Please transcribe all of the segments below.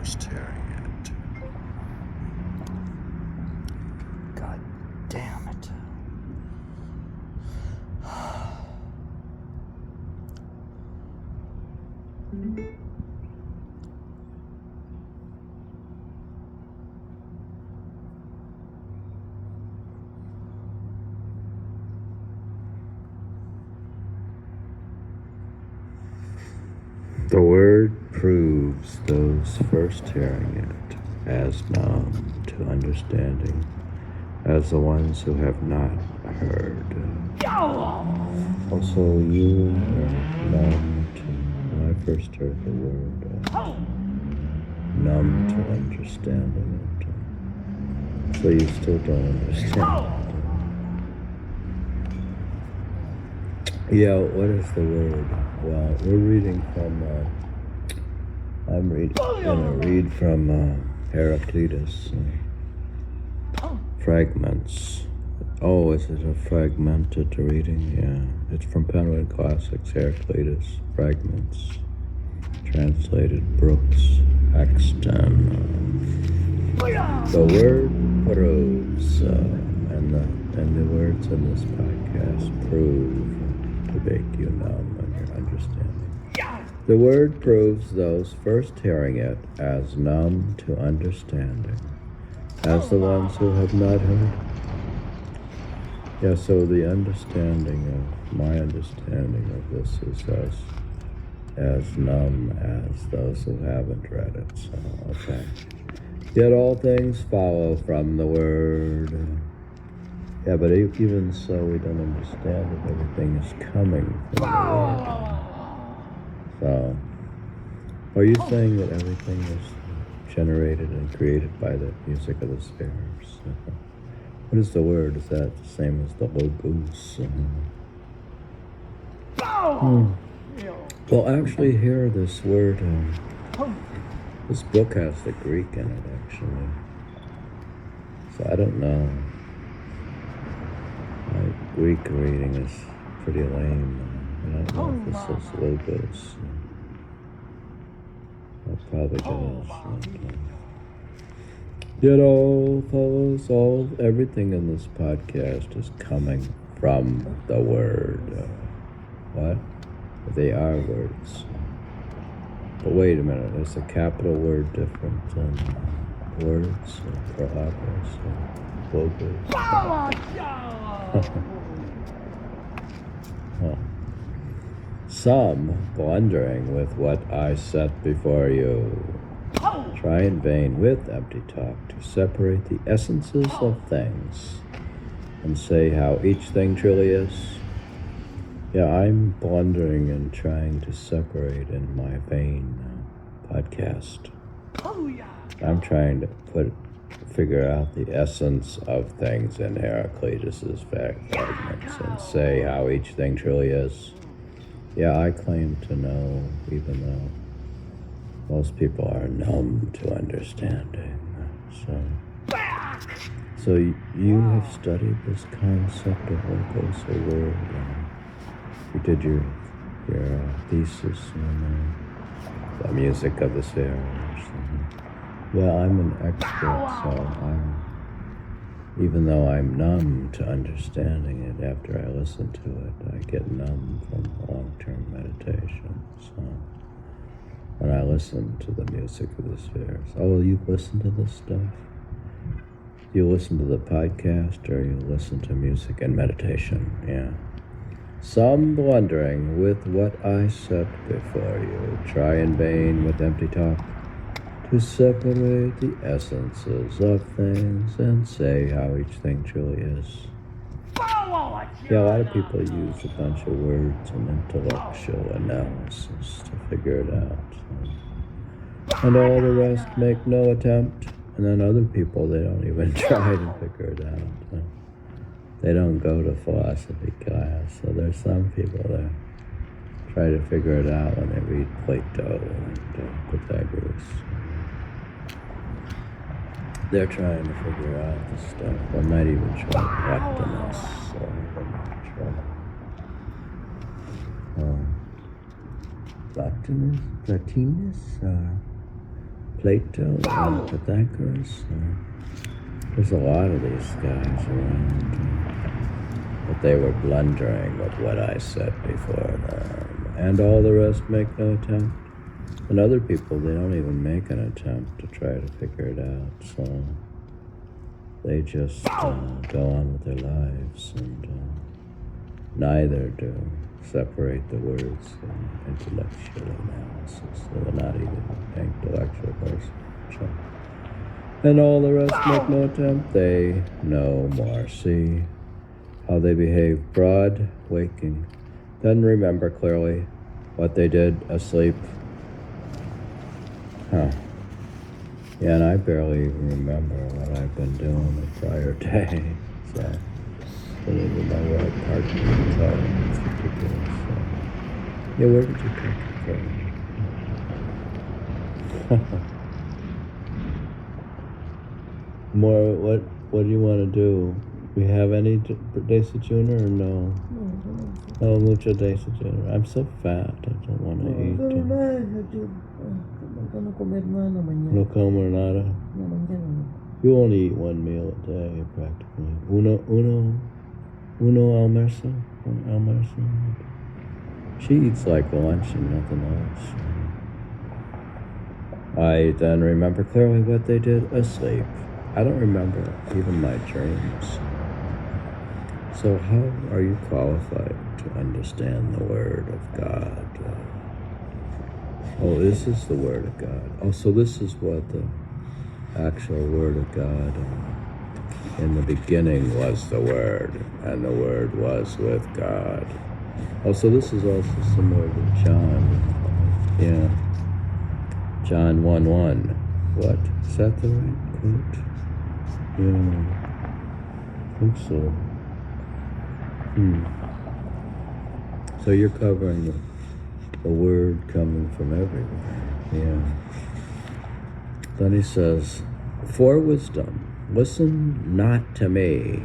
first hearing it. God damn it. The word proves those first hearing it as numb to understanding, as the ones who have not heard. Also, you were numb to, when I first heard the word, numb to understanding it. So you still don't understand it. Yeah, what is the word? Well, we're reading from, I'm gonna read from Heraclitus, fragments. Oh, is it a fragmented reading? Yeah, it's from Penguin Classics, Heraclitus, fragments, translated Brooks, Exton. The word proves, and the words in this podcast prove to make you numb in your understanding. The word proves those first hearing it as numb to understanding, as the ones who have not heard. Yeah, so the my understanding of this is as numb as those who haven't read it. So, okay. Yet all things follow from the word. Yeah, but even so, we don't understand that everything is coming from the word. So, are you saying that everything is generated and created by the music of the spheres? What is the word? Is that the same as the logos? Well, actually, here, this word, this book has the Greek in it, actually. So I don't know. My Greek reading is pretty lame. I don't know if this is logos. I'll probably get it. Yet all follows, everything in this podcast is coming from the word. What? They are words. But wait a minute, is the capital word different than words, prolepis, logos? Some blundering with what I set before you, try in vain with empty talk to separate the essences of things and say how each thing truly is. Yeah, I'm blundering and trying to separate in my vain podcast. I'm trying to figure out the essence of things in Heraclitus's fragments and say how each thing truly is. Yeah, I claim to know, even though most people are numb to understanding. So you have studied this concept of logos, a word. You did your thesis on the music of the spheres. Well, I'm an expert, so even though I'm numb to understanding it, after I listen to it, I get numb from long-term meditation. So when I listen to the music of the spheres, oh, you listen to this stuff? You listen to the podcast, or you listen to music and meditation? Yeah. Some blundering with what I set before you, try in vain with empty talk to separate the essences of things and say how each thing truly is. Yeah, a lot of people use a bunch of words and intellectual analysis to figure it out. And all the rest make no attempt. And then other people, they don't even try to figure it out. They don't go to philosophy class. So there's some people that try to figure it out when they read Plato and Pythagoras. They're trying to figure out the stuff. They might even try Plotinus. Plotinus? Plato, Pythagoras. There's a lot of these guys around. But they were blundering with what I said before them. And all the rest make no attempt. And other people, they don't even make an attempt to try to figure it out. So they just go on with their lives, and neither do separate the words in intellectual analysis. So they're not even an intellectual person. So. And all the rest make no attempt. They no more see how they behave broad waking. Then remember clearly what they did asleep. Huh. Yeah, and I barely even remember what I've been doing the prior day. So I don't even know where I parked the car. It's ridiculous. So. Yeah, where did you park the car? More, what do you want to do? We have any desayuno or no? No, mucho desayuno. I'm so fat, I don't want to eat. No como nada? You only eat one meal a day, practically. Uno almuerzo? One almuerzo? She eats like lunch and nothing else. I then remember clearly what they did asleep. I don't remember even my dreams. So how are you qualified to understand the Word of God? Oh, this is the Word of God. Oh, so this is what the actual Word of God. In the beginning was the Word, and the Word was with God. Oh, so this is also similar to John. Yeah. John 1:1. What? Is that the right quote? Yeah. I think so. So you're covering the Word coming from everywhere. Yeah. Then he says, for wisdom, listen not to me.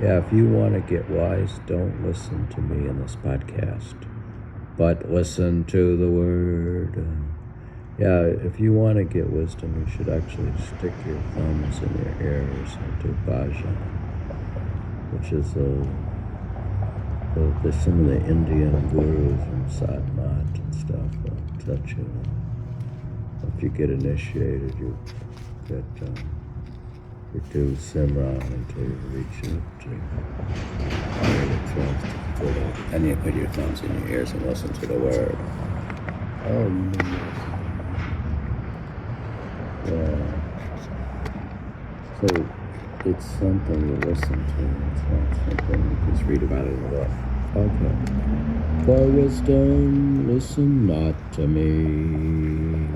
Yeah, if you want to get wise, don't listen to me in this podcast, but listen to the Word. Yeah, if you want to get wisdom, you should actually stick your thumbs in your ears into bhajan, which is some of the Indian gurus and sadhmat and stuff will touch you. If you get initiated, you get you do simran until you reach it. And you put your thumbs in your ears and listen to the Word. Yeah. So it's something you listen to. It's not something you just read about it in the book. Okay. For wisdom, listen not to me,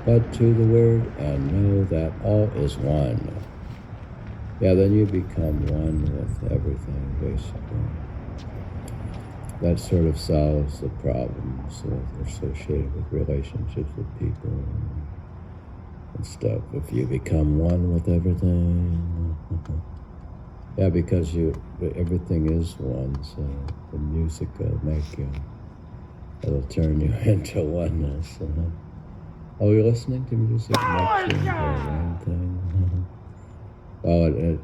but to the Word, and know that all is one. Yeah, then you become one with everything, basically. That sort of solves the problems associated with relationships with people and stuff. If you become one with everything. Yeah, because everything is one, so the music will make you, it'll turn you into oneness. Oh, you're listening to music makes you into one thing? Well, it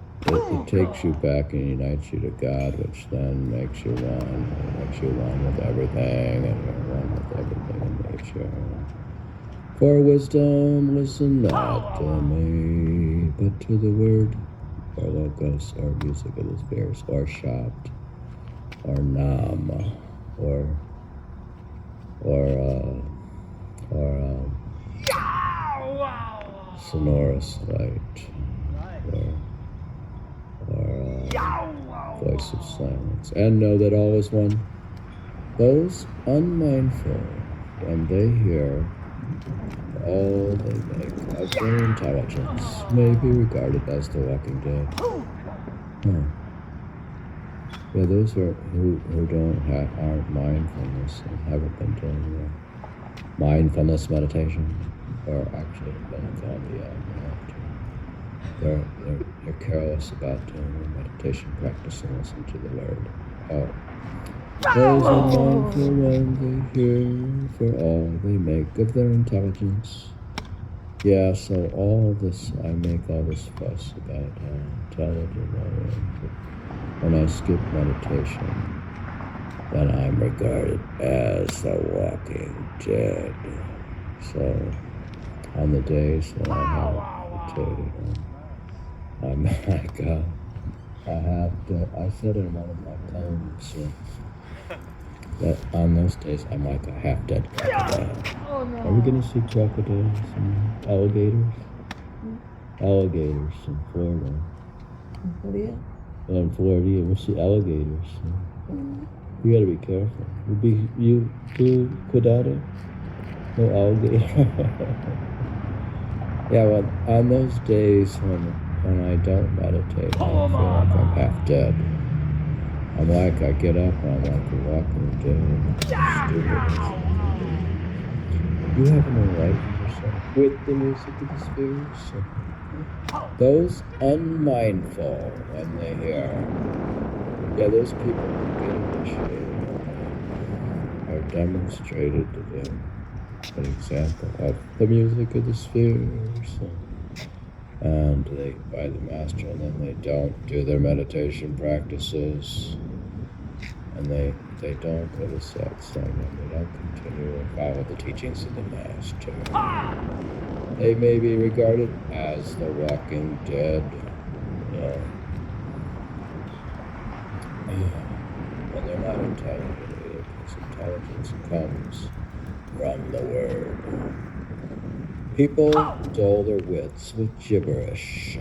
takes you back and unites you to God, which then makes you one. It makes you one with everything, and you're one with everything in nature. For wisdom, listen not to me, but to the Word, or logos, or music of the spheres, or shabt, or nam, or sonorous light, or voice of silence, and know that all is one. Those unmindful, when they hear all they make of their intelligence, may be regarded as the walking dead. Yeah, those who aren't mindfulness and haven't been doing mindfulness meditation, or actually been gone beyond that. They're careless about doing their meditation practice and listen to the Word. Those unmindful when they hear, for all they make of their intelligence, Yeah, so all of this, I make all this fuss about how intelligent I am. But when I skip meditation, then I'm regarded as the walking dead. So on the days when I haven't meditated, I'm like, I said in one of my poems that on those days I'm like a half-dead crocodile. Are we gonna see crocodiles and alligators? Alligators in Florida. Florida? In Florida, we'll see alligators. You gotta be careful. You cuidado? No alligator. Yeah, well, on those days when I don't meditate, I feel like I'm half dead. I'm like, I get up and I'm like a walking dead. Stupid. You have no right yourself with the music of the spirits. Those unmindful when they hear, yeah, those people who get initiated are demonstrated to them an example of the music of the spheres, and they by the master, and then they don't do their meditation practices, and they don't go to satsang, and they don't continue and follow the teachings of the master. They may be regarded as the walking dead. And they're not intelligent either, because intelligence comes from the word. People dull their wits with gibberish.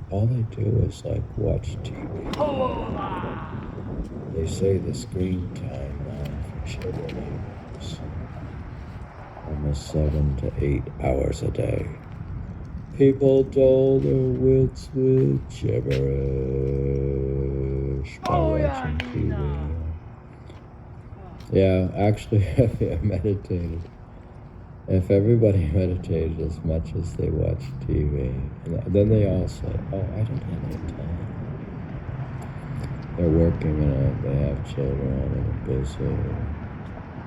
All they do is like watch TV. They say the screen time now for children is almost 7 to 8 hours a day. People dull their wits with gibberish by watching TV. Yeah, actually, if you meditated, if everybody meditated as much as they watch TV, then they all say, oh, I don't have any time. They're working and they have children and they're busy,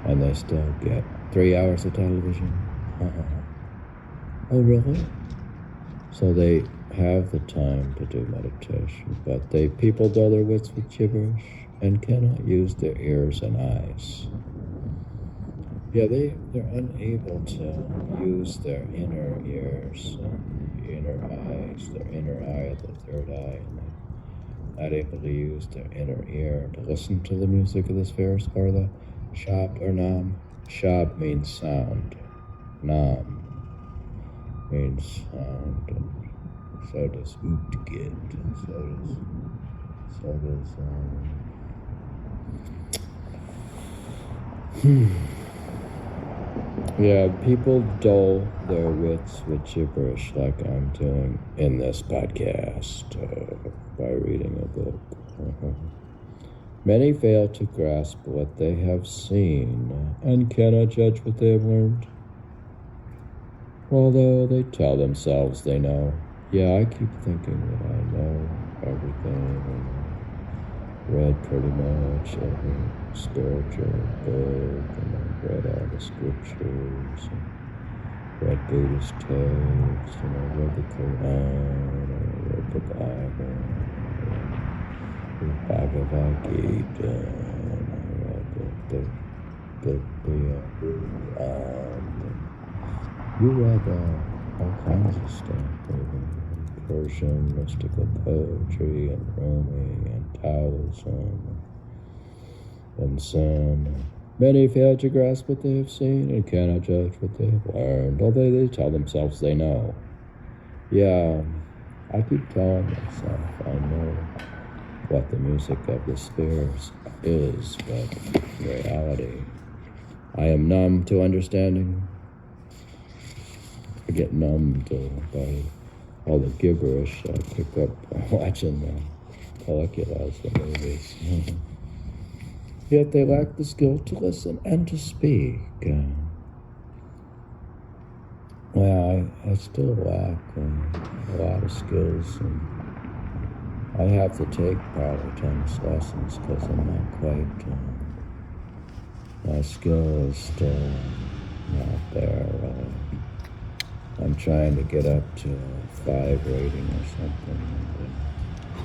and they still get 3 hours of television. Oh, really? So they have the time to do meditation, but people dull their wits with gibberish and cannot use their ears and eyes. Yeah, they're unable to use their inner ears and inner eyes, their inner eye, the third eye, and they're not able to use their inner ear to listen to the music of the spheres or the shab or nam. Shab means sound. Nam means sound, and so does utgit, and so does yeah, people dull their wits with gibberish like I'm doing in this podcast by reading a book. Many fail to grasp what they have seen and cannot judge what they have learned, although they tell themselves they know. Yeah, I keep thinking that I know everything and read pretty much every spiritual book, and I've read all the scriptures, and read Buddhist texts, and I read the Quran, and I read the Bible, the Bhagavad Gita, and I read you read all kinds of stuff, Persian mystical poetry, and Rumi, and Taoism, and Zen. Many fail to grasp what they have seen and cannot judge what they have learned, although they tell themselves they know. Yeah, I keep telling myself I know what the music of the spheres is, but in reality, I am numb to understanding. I get numbed by all the gibberish I pick up watching the Heraclitus, the movies. Yet they lack the skill to listen and to speak. Well, I still lack a lot of skills, and I have to take probably tennis lessons because I'm not quite, my skill is still not there. I'm trying to get up to a 5 rating or something.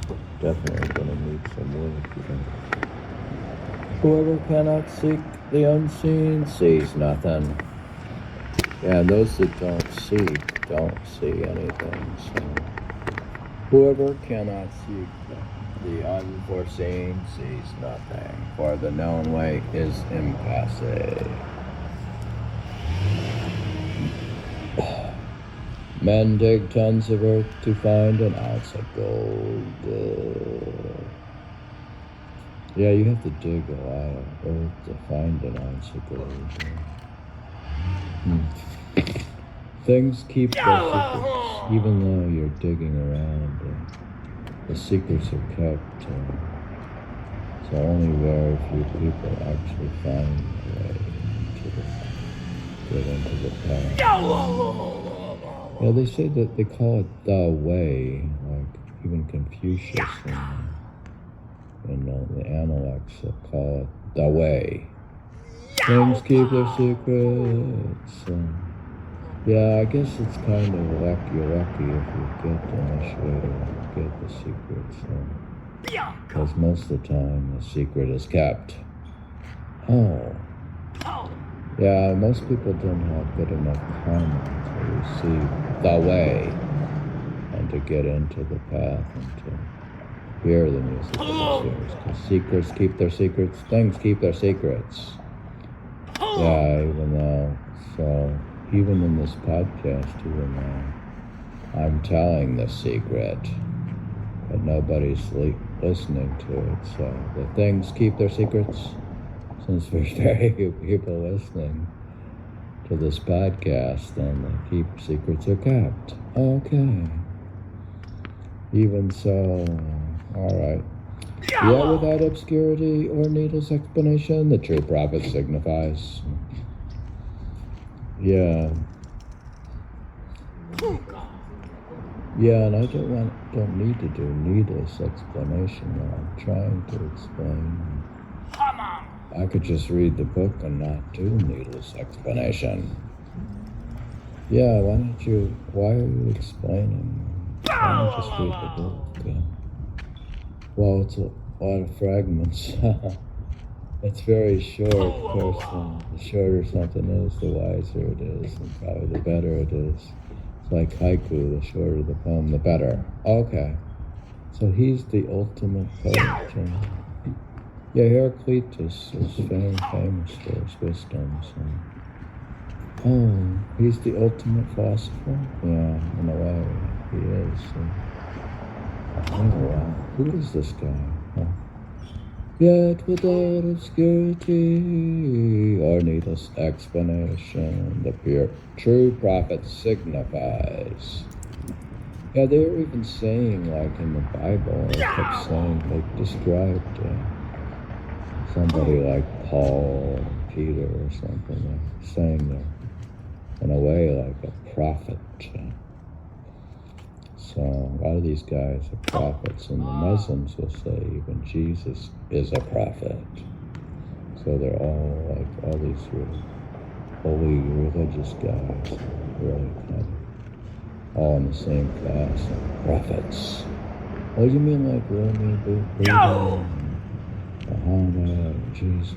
But definitely gonna need some work. Whoever cannot seek the unseen sees nothing. Yeah, and those that don't see anything. So whoever cannot seek the unforeseen sees nothing, for the known way is impassive. Men dig tons of earth to find an ounce of gold. Yeah, you have to dig a lot of earth to find an ounce of gold. Things keep their secrets, even though you're digging around. The secrets are kept. So only very few people actually find a way to get into the path. Yeah, they say that they call it the way, like even Confucius and the Analects call it the way. Things keep their secrets. Yeah, I guess it's kind of lucky if you get the initiator to get the secrets. Because most of the time the secret is kept. Oh. Yeah, most people don't have good enough karma to receive the way and to get into the path and to hear the music of the spheres. Because secrets keep their secrets, things keep their secrets. Yeah, even in this podcast, even though I'm telling the secret, but nobody's listening to it. So the things keep their secrets. Since there's very few people listening to this podcast, then the secrets are kept. Okay. Even so, all right. Yet without obscurity or needless explanation, the true prophet signifies. Yeah. Yeah, and I don't need to do needless explanation when I'm trying to explain. I could just read the book and not do needless explanation. Yeah, why are you explaining? Why don't you just read the book? Well, it's a lot of fragments. It's very short, of course. The shorter something is, the wiser it is, and probably the better it is. It's like haiku, the shorter the poem, the better. Okay. So he's the ultimate poet. Yeah, Heraclitus is famous for his wisdoms. He's the ultimate philosopher? Yeah, in a way, he is. Wow. Who is this guy? Yet without obscurity or needless explanation, the pure true prophet signifies. Yeah, they were even saying, like in the Bible, they kept saying, they described somebody like Paul or Peter or something, like saying they're in a way like a prophet. So a lot of these guys are prophets, and the Muslims will say even Jesus is a prophet. So they're all like all these really holy religious guys, really kind of all in the same class of prophets. Oh, you mean like Rumi, Buddha, Muhammad, Jesus,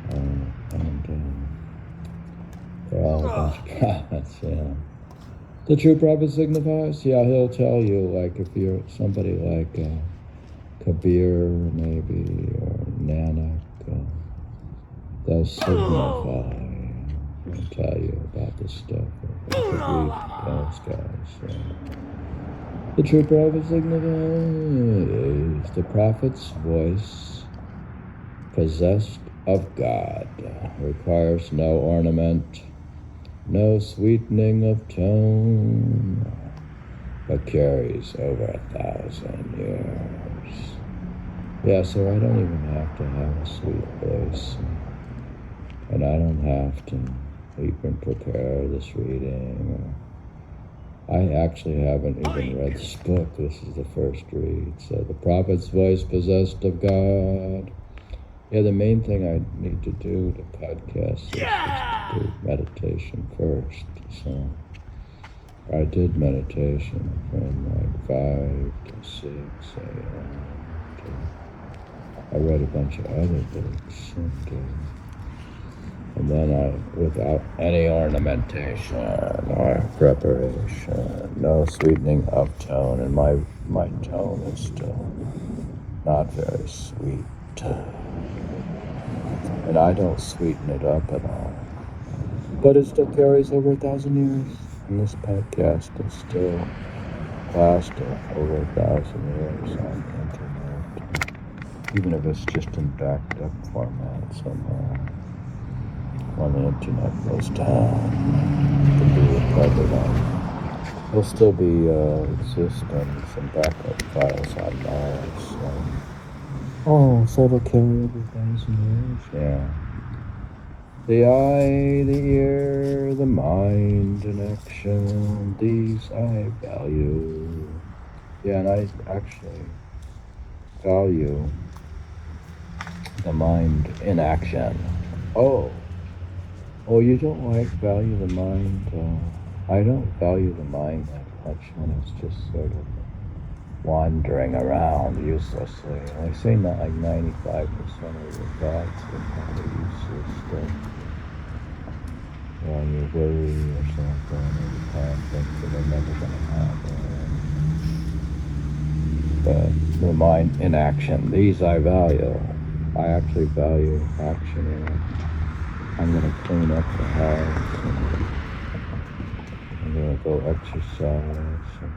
and they're all a bunch of prophets, yeah. The true prophet signifies, yeah, he'll tell you, like if you're somebody like Kabir maybe, or Nanak, they'll signify and tell you about this stuff. You could read those guys. The true prophet signifies the prophet's voice, possessed of God, requires no ornament, no sweetening of tone, but carries over 1,000 years. Yeah, so I don't even have to have a sweet voice, and I don't have to even prepare this reading. I actually haven't even read this book. This is the first read. So the prophet's voice possessed of God Yeah, the main thing I need to do to podcast is just to do meditation first. So I did meditation from like 5 to 6 a.m. I read a bunch of other books, and then without any ornamentation or preparation, no sweetening of tone, and my tone is still not very sweet. And I don't sweeten it up at all. But it still carries over 1,000 years. And this podcast is still lasting over 1,000 years on the internet. Even if it's just in backed up format somewhere. When the internet goes down, it can be recovered on. There'll still be existing some backup files on Mars. So it'll carry over 1,000 years? Yeah. The eye, the ear, the mind, and action, these I value. Yeah, and I actually value the mind in action. Oh, you don't value the mind? I don't value the mind that much when it's just sort of wandering around uselessly. I say not like 95% of your thoughts are probably useless stuff. When you worry or something, or you plan things that are never going to happen. But the mind in action, these I value. I actually value action. I'm going to clean up the house. And I'm going to go exercise. And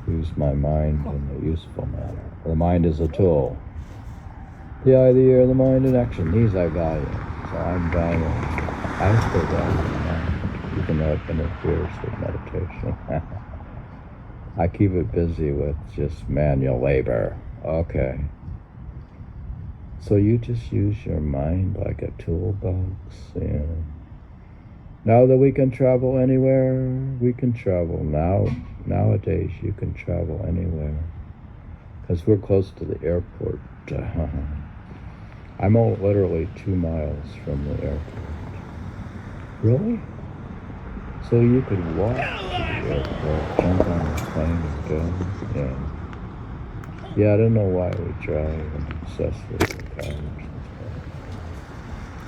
use my mind in a useful manner. The mind is a tool. The eye, the ear, the mind in action, these I value. So I'm valuing. I still value the mind, even though it interferes with meditation. I keep it busy with just manual labor. Okay. So you just use your mind like a toolbox. Yeah. Now that we can travel anywhere, we can travel now. Nowadays, you can travel anywhere because we're close to the airport. I'm literally 2 miles from the airport. Really? So you could walk to the airport, jump on the plane and go? Yeah, I don't know why we drive and obsess with the cars.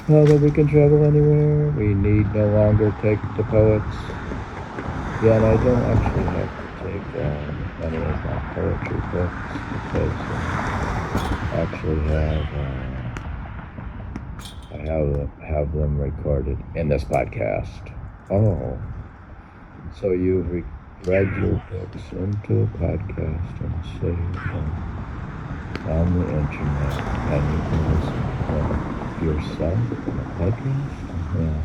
Now that we can travel anywhere, we need no longer take the poets. Yeah, and I don't actually have to take any of my poetry books because I actually have them recorded in this podcast. Oh, so you've read your books into a podcast and saved them on the internet, and you can listen to yourself in a podcast? Yeah.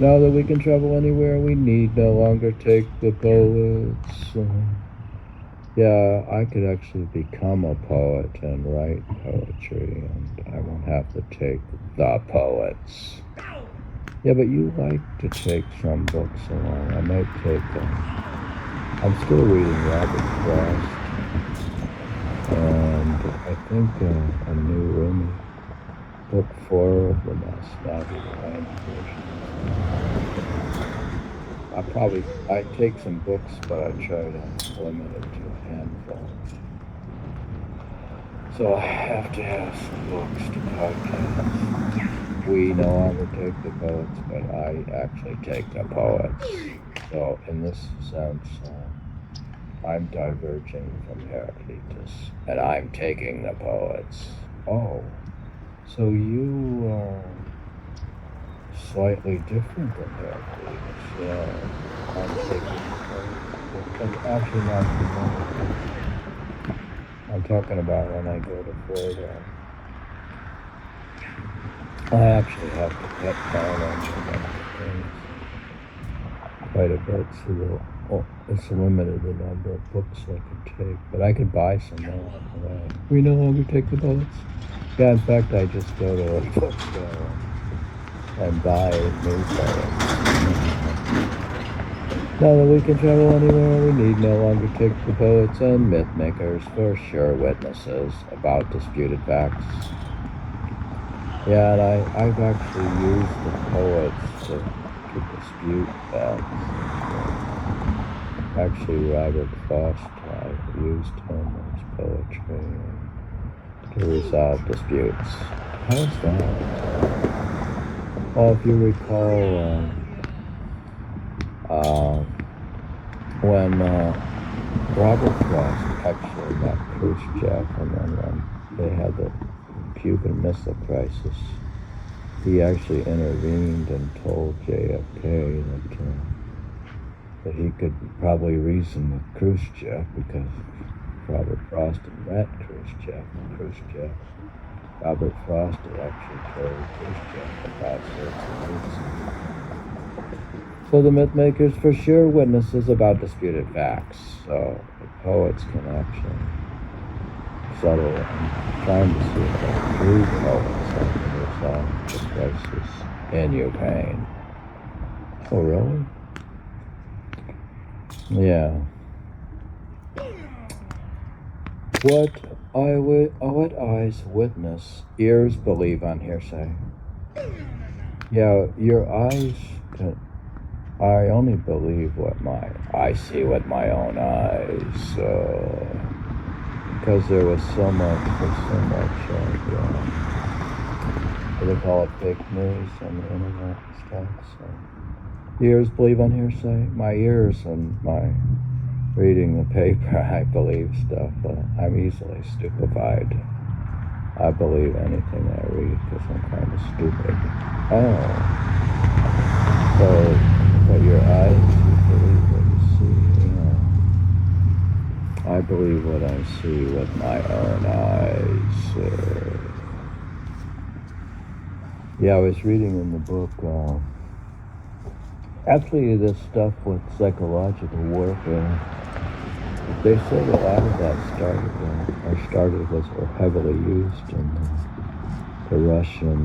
Now that we can travel anywhere, we need no longer take the poets. Yeah, I could actually become a poet and write poetry, and I won't have to take the poets. Yeah, but you like to take some books along. I might take I'm still reading Robert Frost, and I think a new Rumi, book 4 of the Masnavi version. I take some books, but I try to limit it to a handful. So I have to have some books to podcast. We no longer take the poets, but I actually take the poets. So in this sense, I'm diverging from Heraclitus, and I'm taking the poets. Oh, so you are slightly different than Heraclitus. Yeah, I'm taking the poets. I'm actually not the poets. I'm talking about when I go to Florida. I actually have to cut down on quite a bit, so it's limited the number of books I can take, but I could buy some more. We no longer take the bullets. Yeah, in fact, I just go to a bookstore and buy new poets. Now that we can travel anywhere, we need no longer take the poets and myth makers for sure witnesses about disputed facts. Yeah, and I've actually used the poets to dispute that. Actually, Robert Frost, I used him as poetry to resolve disputes. How is that? Well, if you recall, when Robert Frost actually met Khrushchev, and then when they had the Cuban Missile Crisis, he actually intervened and told JFK that he could probably reason with Khrushchev because Robert Frost had met Khrushchev. Robert Frost had actually told Khrushchev about sorts of things. So the myth makers for sure witnesses about disputed facts. So the poets can actually settle it. I'm trying to see if there are 3 poets that can resolve the crisis in Ukraine. Oh, really? Yeah. What eyes witness, ears believe on hearsay. Yeah, your eyes can. I only believe what I see with my own eyes. Because there's so much, what do they call it, fake news on the internet and stuff. So, ears believe on hearsay. My ears and my reading the paper, I believe stuff. I'm easily stupefied. I believe anything I read because I'm kind of stupid. Oh. So, but your eyes, you believe what you see. I believe what I see with my own eyes. Yeah, I was reading in the book, actually this stuff with psychological warfare. They said a lot of that started or heavily used in the Russian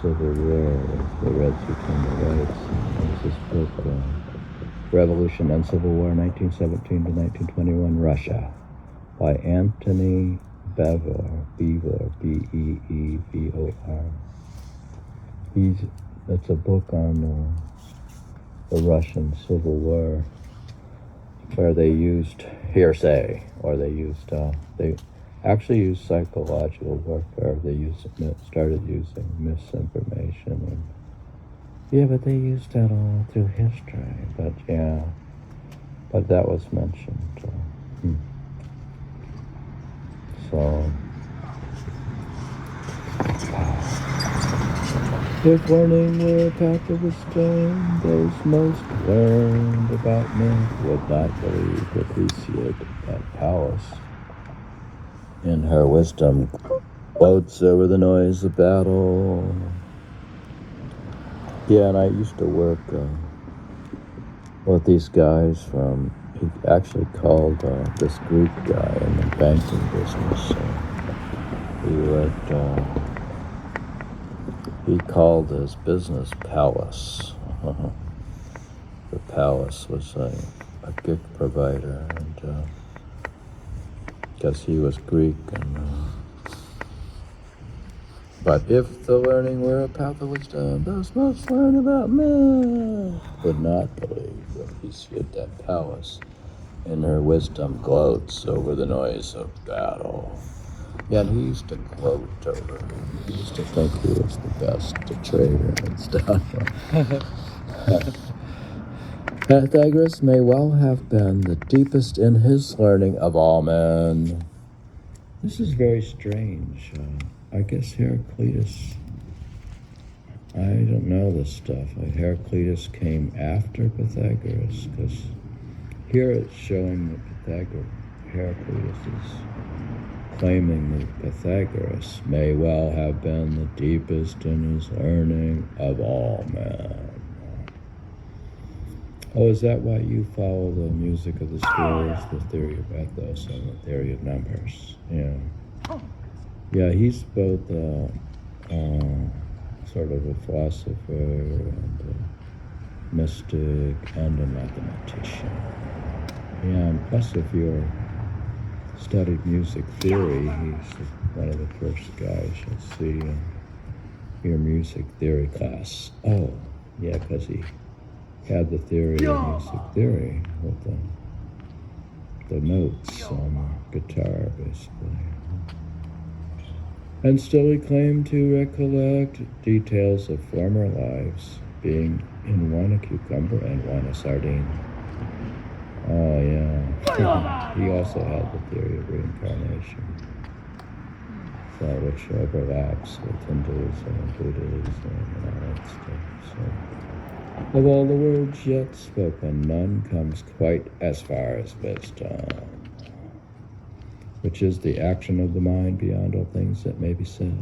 Civil War, the Reds between the Reds. There's this book, Revolution and Civil War, 1917 to 1921, Russia, by Anthony Beevor, Beevor. It's a book on the Russian Civil War, where they used hearsay, or they actually used psychological warfare. They started using misinformation. But they used that all through history. But that was mentioned. So, if learning were a path of wisdom, those most learned about me would not believe appreciate that Pallas in her wisdom gloats over the noise of battle. Yeah, and I used to work with these guys he actually called this Greek guy in the banking business. He called his business Pallas. The Pallas was a gig provider, and because he was Greek, but if the learning were a path of wisdom, those most learn about men would not believe appreciate that Pallas in her wisdom gloats over the noise of battle. Yeah, and he used to gloat over. He used to think he was the best trader and stuff. Pythagoras may well have been the deepest in his learning of all men. This is very strange. I guess Heraclitus, I don't know this stuff. Heraclitus came after Pythagoras, because here it's showing that Heraclitus is claiming that Pythagoras may well have been the deepest in his learning of all men. Oh, is that why you follow the music of the spheres, the theory of ethos, and the theory of numbers? Yeah. Yeah, he's both sort of a philosopher and a mystic and a mathematician. Yeah, and plus if you're studied music theory, he's one of the first guys you'll see your music theory class. Oh, yeah, because he had the theory of music theory with the notes on the guitar, basically. And still he claimed to recollect details of former lives, being in one a cucumber and one a sardine. Oh, yeah. He also had the theory of reincarnation, so which overlaps with Hinduism and Buddhism and all that stuff. So, of all the words yet spoken, none comes quite as far as wisdom, which is the action of the mind beyond all things that may be said.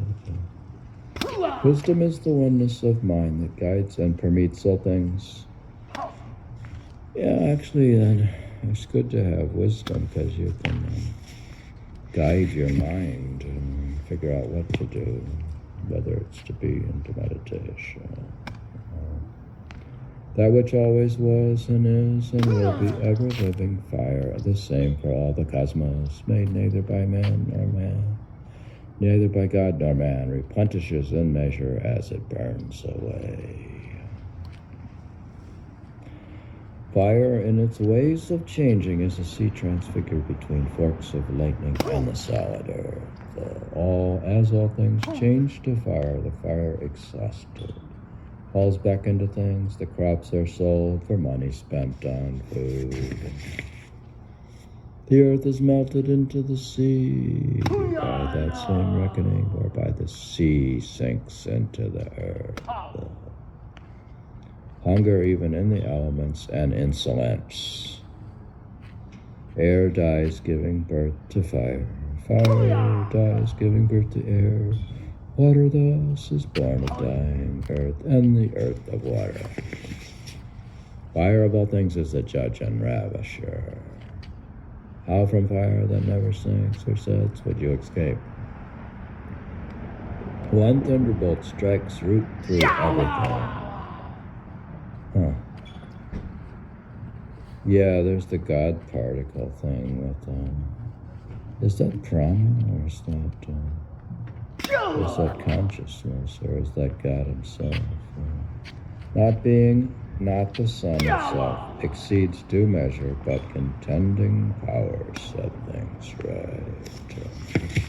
Wisdom is the oneness of mind that guides and permeates all things. Yeah, actually, it's good to have wisdom because you can guide your mind and figure out what to do, whether it's to be into meditation. That which always was and is and will be ever living fire, the same for all the cosmos, made neither by man nor man, neither by God nor man, replenishes in measure as it burns away. Fire in its ways of changing is a sea transfigured between forks of lightning and the solid earth. As all things change to fire, the fire exhausted falls back into things. The crops are sold for money spent on food. The earth is melted into the sea by that same reckoning, whereby the sea sinks into the earth. Hunger even in the elements and insolence. Air dies giving birth to fire. Fire dies giving birth to air. Water thus is born of dying earth, and the earth of water. Fire of all things is the judge and ravisher. How from fire that never sinks or sets would you escape? One thunderbolt strikes root through everything. Huh. Yeah, there's the God particle thing with, is that prana, or is that consciousness, or is that God himself? Not being, not the sun itself, exceeds due measure, but contending powers set things right.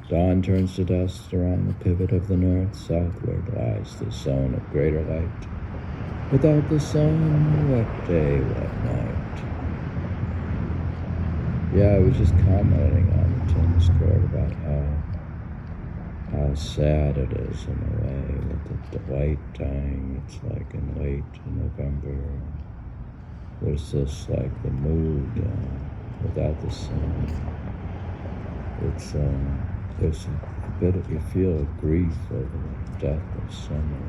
Dawn turns to dust around the pivot of the north. Southward lies the zone of greater light. Without the sun, what day, what night? Yeah, I was just commenting on the tennis court about how sad it is in a way with the light dying. It's like in late November. There's this like the mood without the sun. It's there's a bit of, you feel a grief over the death of summer.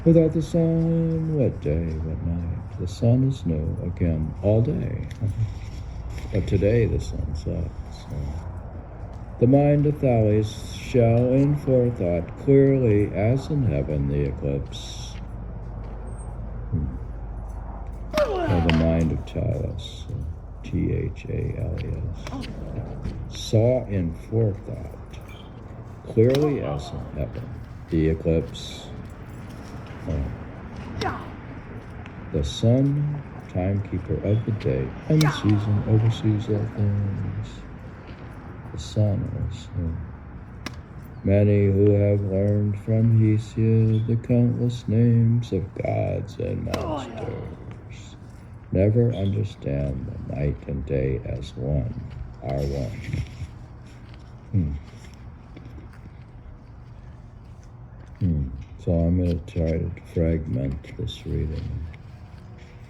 Without the sun, what day, what night? The sun is new again all day. But today the sun sets. The mind of Thales shall in forethought clearly as in heaven the eclipse. Or the mind of Thales, Thales, saw in forethought clearly as in heaven the eclipse. The sun, timekeeper of the day, and the season oversees all things. The sun is many who have learned from Hesiod the countless names of gods and monsters never understand the night and day as one are one. So I'm going to try to fragment this reading.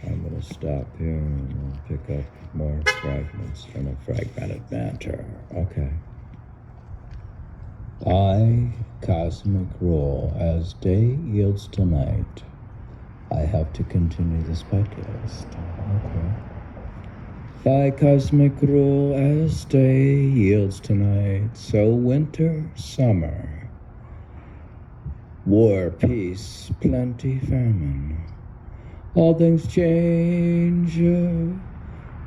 I'm going to stop here and pick up more fragments in a fragmented manner. Okay. By cosmic rule, as day yields to night, I have to continue this podcast. Okay. By cosmic rule, as day yields to night, so winter, summer, war, peace, plenty, famine. All things change.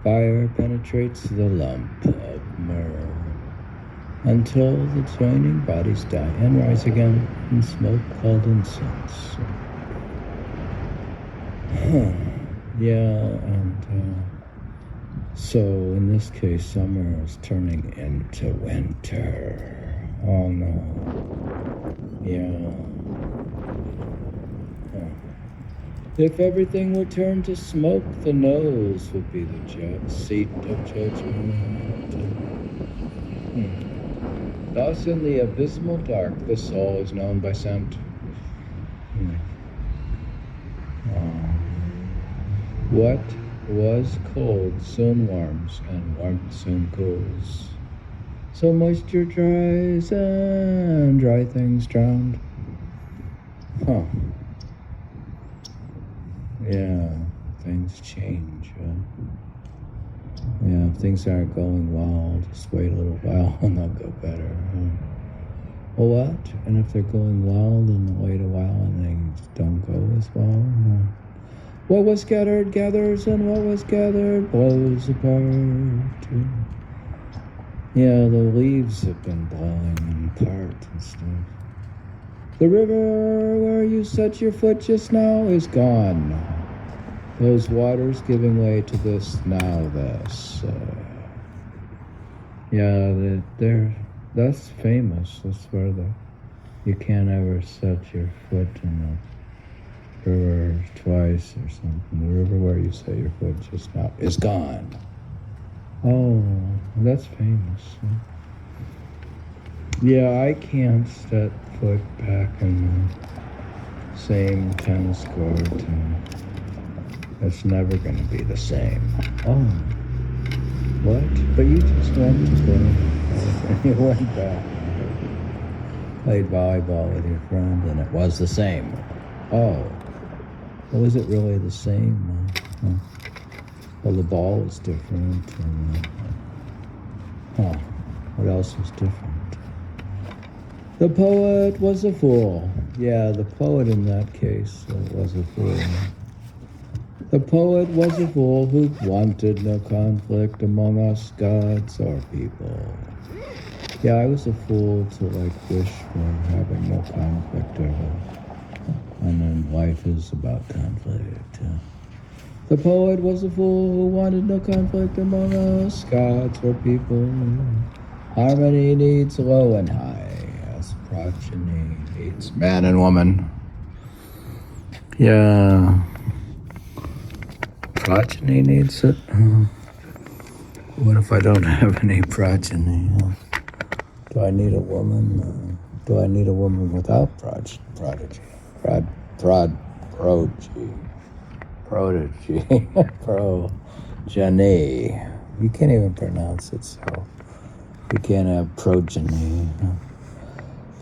Fire penetrates the lump of myrrh. until the joining bodies die and rise again in smoke called incense. Yeah, and so in this case, summer is turning into winter. Oh no. Yeah. If everything were turned to smoke, the nose would be the seat of judgment. Thus, in the abysmal dark, the soul is known by scent. What was cold soon warms, and warmth soon cools. So moisture dries, and dry things drowned. Yeah, things change. Yeah, if things aren't going well, just wait a little while and they'll go better. Well, what? And if they're going well, then wait a while and things don't go as well. What was scattered gathers, and what was gathered blows apart. Yeah, the leaves have been blowing apart and stuff. The river where you set your foot just now is gone. Those waters giving way to this now this. Yeah, that's famous. That's where you can't ever set your foot in the river twice or something. The river where you set your foot just now is gone. Oh, that's famous. Yeah, I can't set foot back in the same tennis court. It's never going to be the same. Oh, what? But you just went to play. You went back. Played volleyball with your friend, and it was the same. Oh, well, is it really the same? Well, the ball is different. And, what else was different? The poet was a fool. Yeah, the poet in that case was a fool. The poet was a fool who wanted no conflict among us gods or people. Yeah, I was a fool to wish for having no conflict ever. And then life is about conflict. The poet was a fool who wanted no conflict among us gods or people. Harmony needs low and high, as progeny needs man and woman. Yeah. Progeny needs it? What if I don't have any progeny? Do I need a woman? Do I need a woman without prodigy? Progeny. You can't even pronounce it, so you can't have progeny.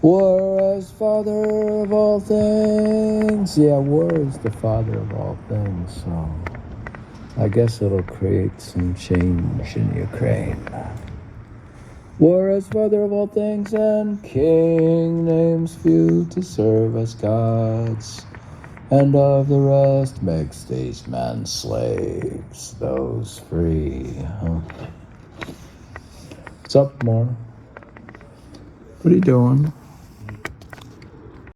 War as father of all things. Yeah, war is the father of all things, so I guess it'll create some change in Ukraine. War as father of all things, and king names few to serve as gods, and of the rest makes these men slaves, those free. What's up, more? What are you doing?